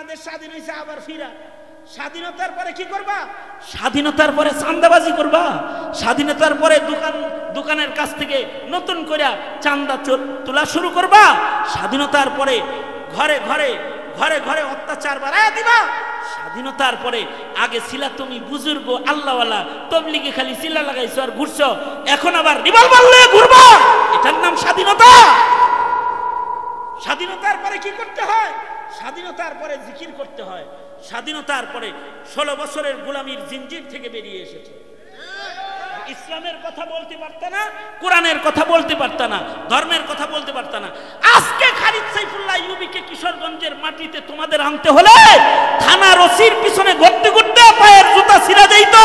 বাংলাদেশ স্বাধীন হয়েছে আবার ফিরা। স্বাধীনতার পরে কি করবা? স্বাধীনতার পরে চাঁদাবাজি করবা। স্বাধীনতার পরে দোকানের কাছ থেকে নতুন করে চাঁদা তোলা শুরু করবা। স্বাধীনতার পরে ঘরে ঘরে ঘরে ঘরে অত্যাচার বাড়ায়া দিবা। স্বাধীনতার পরে আগে ছিলা তুমি বুজুর্গ আল্লাহওয়ালা, তবলিগে খালি চিল্লা লাগাইছো আর ঘুরছো, এখন আবার রিভলভার নিয়ে ঘুরবা। এটার নাম স্বাধীনতা? স্বাধীনতার পরে কি করতে হয়? স্বাধীনতার পরে জিকির করতে হয়। স্বাধীনতার পরে 16 বছরের গোলামির জিনজির থেকে বেরিয়ে এসেছে। ইসলামের কথা বলতে পারত না, কোরআনের কথা বলতে পারত না, ধর্মের কথা বলতে পারত না। আজকে খালিদ সাইফুল্লাহ ইউবিকে কিশোরগঞ্জের মাটিতে তোমাদের আনতে হলে থানার ওসির পিছনে ঘুরতে ঘুরতে পায়ের জুতা ছিঁড়া যাইত।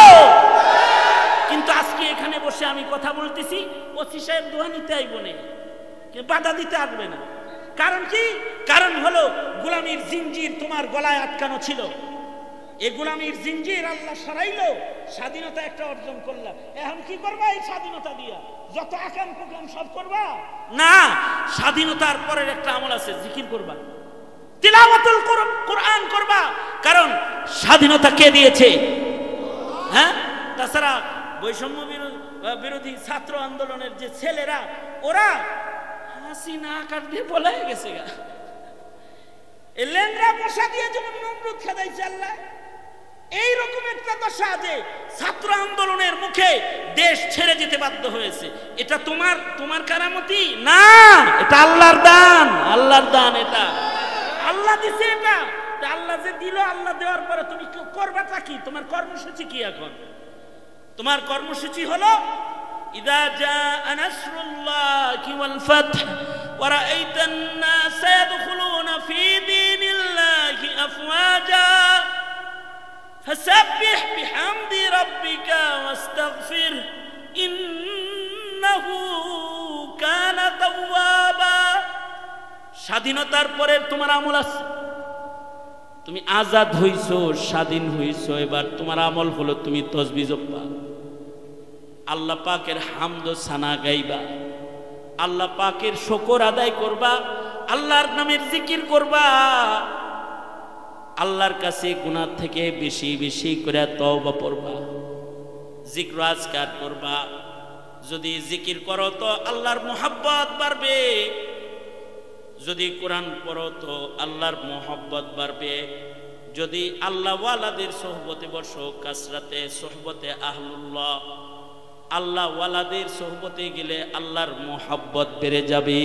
কিন্তু আজকে এখানে বসে আমি কথা বলতেছি, ওসি সাহেব দোয়া নিতে আইব না, বাধা দিতে আসবে না। কারণ কি? কারণ হলো গোলামির জিনজির তোমার গলায় আটকানো ছিল। এই গোলামির জিনজির আল্লাহ সরাইলো, স্বাধীনতা একটা অর্জন করলা। এখন কি করবা এই স্বাধীনতা দিয়া? যত আকাম কুকাম সব করবা না। স্বাধীনতার পরের একটা আমল আছে, জিকির করবা, তিলাওয়াতুল কোরআন করবা। কারণ স্বাধীনতা কে দিয়েছে? হ্যাঁ, তাছাড়া বৈষম্য বিরোধী ছাত্র আন্দোলনের যে ছেলেরা, ওরা হাসিনা আকার দিয়ে বলে গেছে গা। এই লেংরা পোশাক দিয়ে যেমন নমরুদ খেদাইছে আল্লাহ, এইরকম একটা দশা যে ছাত্র আন্দোলনের মুখে দেশ ছেড়ে যেতে বাধ্য হয়েছে। এটা তোমার কারামতি না, এটা আল্লাহর দান। আল্লাহর দান, এটা আল্লাহ দিছে। এটা আল্লাহ যে দিল, আল্লাহ দেওয়ার পরে তুমি করবাটা কি? তোমার কর্মসূচি কি? এখন তোমার কর্মসূচি হলো ইদা জাআ নাসরুল্লাহি ওয়াল ফাতহ ওয়া রাআইতান নাস ইয়াদখুলুনা ফি দীনিল্লাহি আফওয়াজা ফাসাব্বিহ বিহামদি রাব্বিকা ওয়াস্তাগফির ইন্নাহু কানা তাওয়াবা। স্বাধীনতার পরে তোমার আমল আছে। তুমি আজাদ হইছো, স্বাধীন হইছো, এবার তোমার আমল হলো তুমি তাসবিহ জপবা, আল্লাহ পাকের হামদ সানা গাইবা, আল্লাহ পাকের শুকর আদায় করবা, আল্লাহর নামের জিকির করবা, আল্লাহর কাছে গুনাহ থেকে বেশি বেশি করে তওবা করবা, জিকির আজকার করবা। যদি জিকির করো তো আল্লাহর মোহাব্বত বাড়বে, যদি কোরআন পড়ো তো আল্লাহর মোহাব্বত বাড়বে, যদি আল্লাহ ওয়ালাদের সোহবতে বসো, কাসরাতে সোহবতে আহলুল্লাহ, আল্লাহ ওয়ালাদের সোহবতে গেলে আল্লাহর মোহাব্বত বেড়ে যাবে।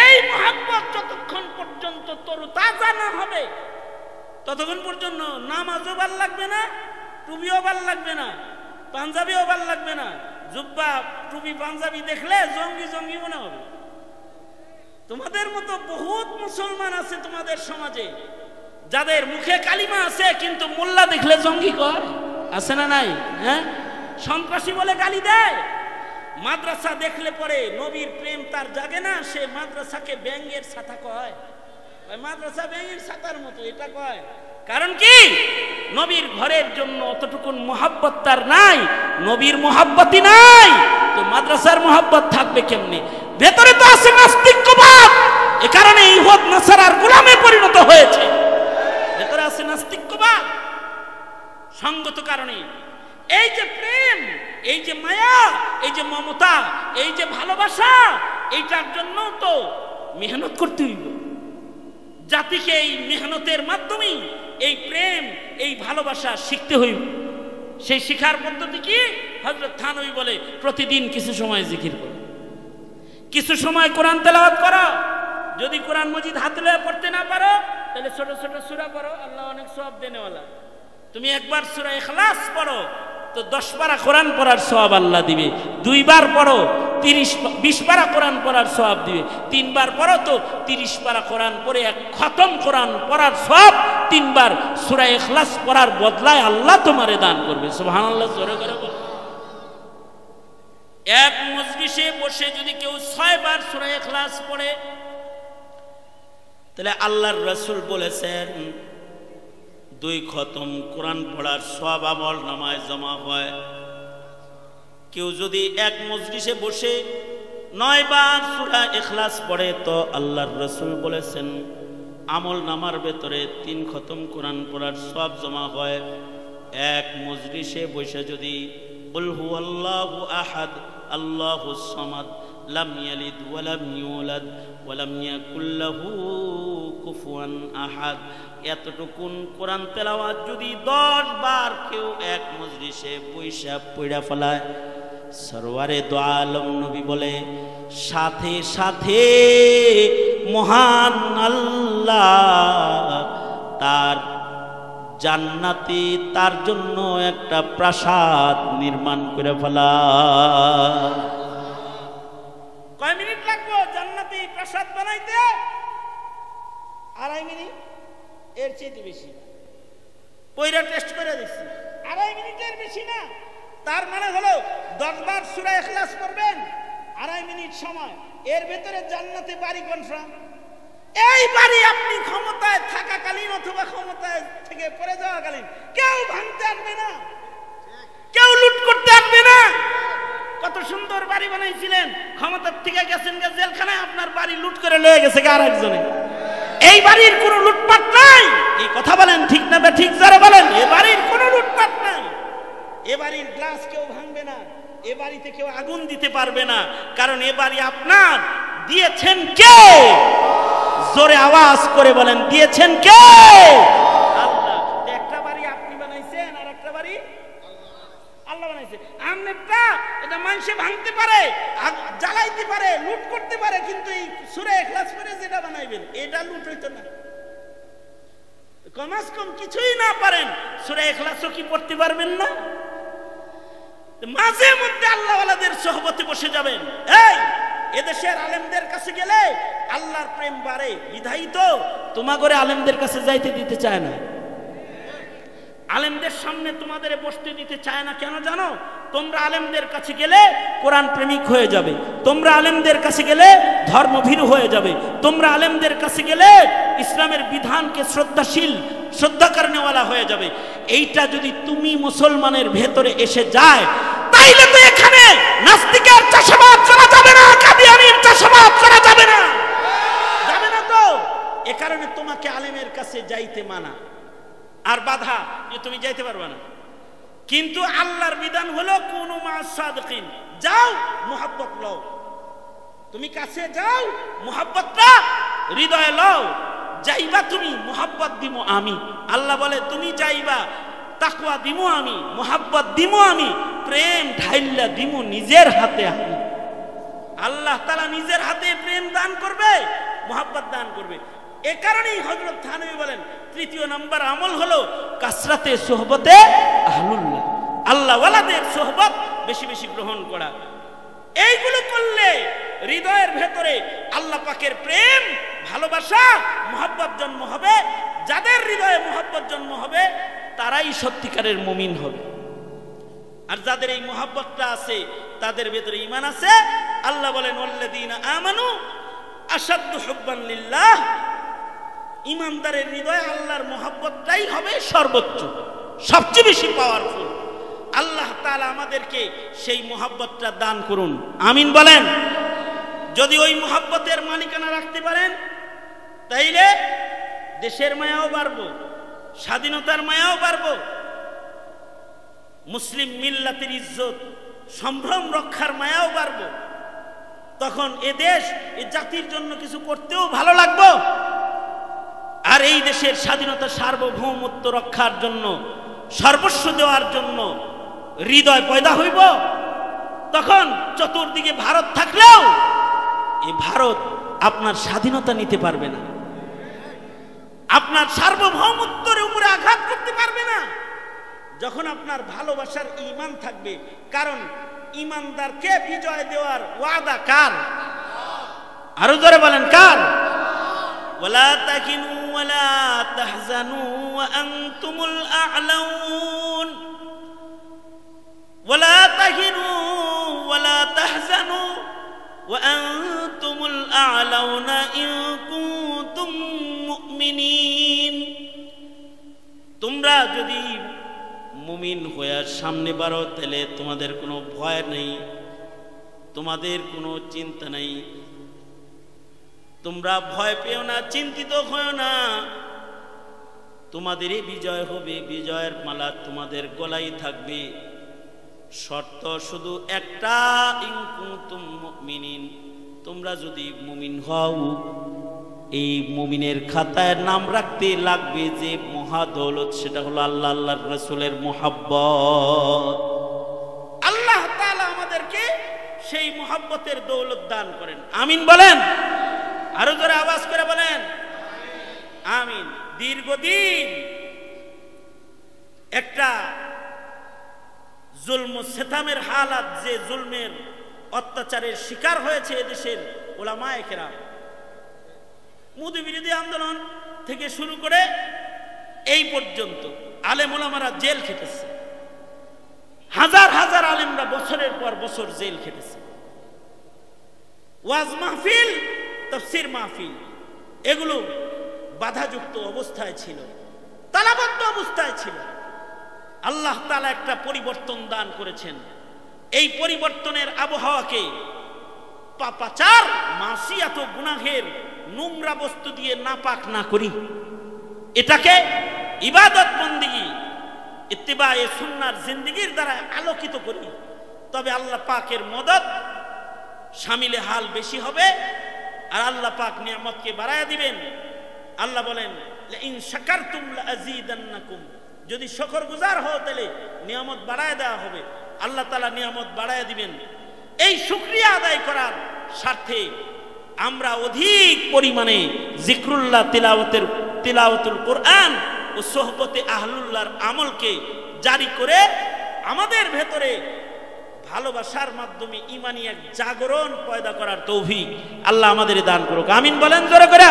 এই মোহাব্বত যতক্ষণ পর্যন্ত তরতাজা না হবে ততক্ষণ পর্যন্ত নামাজও ভাল লাগবে না, টুপিও ভাল লাগবে না, পাঞ্জাবিও ভাল লাগবে না। জুব্বা টুপি পাঞ্জাবি দেখলে জঙ্গি জঙ্গি মনে হবে। তোমাদের মতো বহুত মুসলমান আছে তোমাদের সমাজে, যাদের মুখে কালিমা আছে কিন্তু মোল্লা দেখলে জঙ্গি কয়, আছে না নাই? হ্যাঁ, সন্ত্রাসী বলে গালি দেয়। মাদ্রাসা দেখলে পরে নবীর প্রেম তার জাগে না, সে মাদ্রাসাকে ব্যাঙের ছাতা কয়। মাদ্রাসা ব্যাঙের ছাতার মতো এটা কয়। কারণ কি? নবীর ঘরের জন্য অতটুকুন মোহাব্বত তার নাই, নবীর মোহাব্বতই নাই, তো মাদ্রাসার মোহাব্বত থাকবে কেমনে? ভেতরে তো আছে নাস্তিক্যবাদ, এ কারণে ইহুদ নাসারার গোলামে পরিণত হয়েছে। ভেতরে আছে নাস্তিক্যবাদ সঙ্গত কারণে। এই যে প্রেম, এই যে মায়া, এই যে মমতা, এই যে ভালোবাসা, এইটার জন্য তো মেহনত করতে হইব। জাতিকে এই মেহনতের মাধ্যমে এই প্রেম, এই ভালোবাসা শিখতে হইব। সেই শিখার পদ্ধতি কি? হযরত থানভী বলে প্রতিদিন কিছু সময় জিকির করো, কিছু সময় কোরআন তেলাওয়াত করো। যদি কোরআন মজিদ হাতে লয়ে পড়তে না পারো তাহলে ছোট ছোট সূরা পড়ো, আল্লাহ অনেক সওয়াব দেনেওয়ালা। তুমি একবার সূরা ইখলাস পড়ো তো 10 পারা কোরআন পড়ার সওয়াব আল্লাহ দিবে। 2 বার পড়ো 20 পারা কোরআন পড়ার সওয়াব দিবে। 3 বার পড়ো তো 30 পারা কোরআন পড়ে এক খতম কোরআন পড়ার সওয়াব 3 বার সূরা ইখলাস পড়ার বদলায় আল্লাহ তোমারে দান করবে। সুবহানাল্লাহ, জোরে করে বলো। এক মজলিসে বসে যদি কেউ 6 বার সূরা ইখলাস পড়ে তাহলে আল্লাহর রাসূল বলেছেন 2 খতম কোরআন পড়ার সওয়াব আমল নামায় জমা হয়। কেউ যদি এক মজলিসে বসে 9 বার সূরা ইখলাস পড়ে তো আল্লাহর রাসূল বলেছেন আমল নামার ভেতরে 3 খতম কোরআন পড়ার সব জমা হয়। এক মজলিসে বসে যদি কুল হুয়াল্লাহু আহাদ আল্লাহুস সামাদ লাম ইয়ালিদ ওয়া লাম ইউলাদ ওয়া লাম ইয়াকুল লাহু কুফুয়ান আহাদ এতটুকুন কোরআন তেলাওয়াত যদি 10 বার কেউ এক মজলিসে বইসা পড়া ফেলায়, সরওয়ারে দো আলম নবী বলে সাথে সাথে মহান আল্লাহ তার জান্নাতে তার জন্য একটা প্রাসাদ নির্মাণ করে ফেলায়। কয় মিনিট লাগবে জান্নাতে প্রাসাদ বানাইতে? 2.5 মিনিট, এর চেয়ে বেশি। পয়রা টেস্ট করে দেখছি 2.5 মিনিটের বেশি না। তার মানে হলো 10 বার সূরা ইখলাস পড়বেন, 2.5 মিনিট সময়, এর ভেতরে জান্নাতে বাড়ি কনফার্ম। এই বাড়ি আপনি ক্ষমতায় থাকাকালীন অথবা ক্ষমতায় থেকে পড়ে যাওয়াকালীন কেউ ভাঙতে আসবে না, কেউ লুট করতে আসবে না। কত সুন্দর বাড়ি বানাইছিলেন, ক্ষমতার থেকে গেছেন জেলখানায়, আপনার বাড়ি লুট করে লয়ে গেছে আরেকজনে। এই বাড়ির কোনো লুটপাট নাই। এই কথা বলেন ঠিক না? ঠিক যারা বলেন এ বাড়ির কোনো লুটপাট নাই। এ বাড়ির গ্লাস কেউ ভাঙবে না, এ বাড়িতে কেউ আগুন দিতে পারবে না, কারণ এ বাড়ি আপনার। দিয়েছেন কে? জোরে আওয়াজ করে বলেন দিয়েছেন কে? আল্লাহ। একটা বাড়ি আপনি বানাইছেন আর একটা বাড়ি আল্লাহ বানাইছে। আমনেরটা এটা মানুষে ভাঙতে পারে, জ্বালাইতে পারে, লুট করতে পারে, কিন্তু এই সূরা ইখলাস পড়ে যেটা বানাইবেন এটা লুট হইতো না। কমাস কম কিছুই না পারেন, সূরা ইখলাসও কি পড়তে পারবেন না? মাঝে মধ্যে আল্লাহওয়ালাদের সোহবতে বসে যাবেন। এই এদেশের আলেমদের কাছে গেলে আল্লাহর প্রেম বাড়ে, বিধায়ী তো তোমাগরে আলেমদের কাছে যাইতে দিতে চায় না, আলেমদের সামনে তোমাদের বসতে দিতে চায় না। কেন জানো? তোমরা আলেমদের কাছে গেলে কোরআন প্রেমিক হয়ে যাবে, তোমরা আলেমদের কাছে গেলে ধর্মভীরু হয়ে যাবে, তোমরা আলেমদের কাছে গেলে ইসলামের বিধানকে শ্রদ্ধাশীল, শ্রদ্ধা করেনেওয়ালা হয়ে যাবে। এইটা যদি তুমি মুসলমানের ভেতরে এসে যায়, তাইলে তো এখানে নাস্তিকের চাষাবাদ করা যাবে না, কাদিয়ানীর চাষাবাদ করা যাবে না, যাবে না তো। এ কারণে তোমাকে আলেমের কাছে যাইতে মানা আর বাধা, যে তুমি যাইতে পারবে না। কিন্তু আল্লাহর বিধান হলো কুনু মা'আস সাদিকিন, যাও মুহাব্বত লও, তুমি কাছে যাও, মুহাব্বতটা হৃদয়ে লও। যাইবা তুমি, মুহাব্বত দিমু আমি। আল্লাহ বলে তুমি যাইবা, তাকওয়া দিমু আমি, মুহাব্বত দিমু আমি, প্রেম ঢাইল্লা দিমু নিজের হাতে আমি। আল্লাহ তাআলা নিজের হাতে প্রেম দান করবে, মুহাব্বত দান করবে। এ কারণেই হযরত থানভী বলেন 3য় নাম্বার আমল হলো কাসরাতে সোহবতে আহলুল্লাহ, আল্লাহওয়ালাদের সোহবত বেশি বেশি গ্রহণ করা। এইগুলো করলে হৃদয়ের ভেতরে আল্লাহ পাকের প্রেম, ভালোবাসা, মুহাব্বত জন্ম হবে। যাদের হৃদয়ে মুহাব্বত জন্ম হবে তারাই সত্যিকারের মুমিন হবে। আর যাদের এই মুহাব্বতটা আছে তাদের ভেতরে ঈমান আছে। আল্লাহ বলেন ওয়াল্লাযীনা আমানু আশাদ্দু হুব্বান লিল্লাহ, ঈমানদারের হৃদয়ে আল্লাহর মুহাব্বতটাই হবে সর্বোচ্চ, সবচেয়ে বেশি পাওয়ারফুল। আল্লাহ তাআলা আমাদেরকে সেই মুহাব্বতটা দান করুন, আমিন বলেন। যদি ওই মুহাব্বতের মালিকানা রাখতে পারেন তাইলে দেশের মায়াও বাড়বো, স্বাধীনতার মায়াও বাড়বো, মুসলিম মিল্লাতের ইজ্জত সম্ভ্রম রক্ষার মায়াও বাড়বো। তখন এ দেশ, এ জাতির জন্য কিছু করতেও ভালো লাগবো। আর এই দেশের স্বাধীনতা, সার্বভৌমত্ব রক্ষার জন্য, সর্বস্ব দেওয়ার জন্য হৃদয় পয়দা হইব। তখন চতুর্দিকে ভারত থাকলেও এই ভারত আপনার স্বাধীনতা নিতে পারবে না, আপনার সার্বভৌমত্বের উপরে আঘাত করতে পারবে না। যখন আপনার ভালোবাসার ঈমান থাকবে, কারণ ঈমানদারকে বিজয় দেওয়ার ওয়াদা কার? আরো জোরে বলেন কার? ওয়ালা তাকিনু ওয়ালা তাহজানু ওয়া আনতুমুল আ'লাউন, ওয়ালা তাহিনু ওয়ালা তাহজানু ওয়া আনতুমুল আ'লাউনা ইন কুনতুম মুমিনিন। তোমরা যদি মুমিন হয়ে সামনে বাড়ো তাহলে তোমাদের কোনো ভয় নেই, তোমাদের কোনো চিন্তা নেই। তোমরা ভয় পেও না, চিন্তিত হও না, তোমাদেরই বিজয় হবে, বিজয়ের মালা তোমাদের গলায় থাকবে। শর্ত শুধু একটা, ইন কুনতুম মুমিনিন, তোমরা যদি মুমিন হও। এই মুমিনের খাতায় নাম রাখতে লাগবে যে মহাদৌলত, সেটা হলো আল্লাহ আল্লাহর রাসূলের মুহাব্বত। আল্লাহ তাআলা আমাদেরকে সেই মুহাব্বতের দৌলত দান করেন। আমিন বলেন, আরো জোরে আওয়াজ করে বলেন আমিন। দীর্ঘদিন একটা জুলম সেতামের হালাত, যে জুলমের অত্যাচারের শিকার হয়েছে এদেশের উলামায়ে কেরাম, মোদি বিরোধী আন্দোলন থেকে শুরু করে এই পর্যন্ত আলেম উলামারা জেল খেটেছে। হাজার হাজার আলেমরা বছরের পর বছর জেল খেটেছে। ওয়াজ মাহফিল, তাফসীর মাহফিল এগুলো বাধাযুক্ত অবস্থায় ছিল, তালাবদ্ধ অবস্থায় ছিল। আল্লাহ তাআলা একটা পরিবর্তন দান করেছেন। এই পরিবর্তনের আবহাওয়াকে পাপাচার, মাসিয়াত ও গুনাহের নোংরা বস্তু দিয়ে নাপাক না করি, এটাকে ইবাদত বন্দেগী, ইত্তিবায়ে সুন্নাহর জিন্দেগীর দ্বারা আলোকিত করি, তবে আল্লাহ পাকের মদদ শামিলে হাল বেশি হবে, আর আল্লাহ পাক নিয়ামতকে বাড়ায়া দিবেন। আল্লাহ বলেন ইন শাকারতুম লাযীদান্নাকুম, যদি শুকরগুজার হও তাহলে নিয়ামত বাড়ায় দেওয়া হবে। আল্লাহ তাআলা নিয়ামত বাড়ায় দিবেন। এই শুকরিয়া আদায় করার স্বার্থে আমরা অধিক পরিমাণে জিক্রুল্লাহ, তিলাওয়াতুল কোরআন ও সোহবতে আহলুল্লাহর আমলকে জারি করে আমাদের ভেতরে ভালোবাসার মাধ্যমে ঈমানি এক জাগরণ পয়দা করার তৌফিক আল্লাহ আমাদের দান করুক। আমিন বলেন জোরে করে।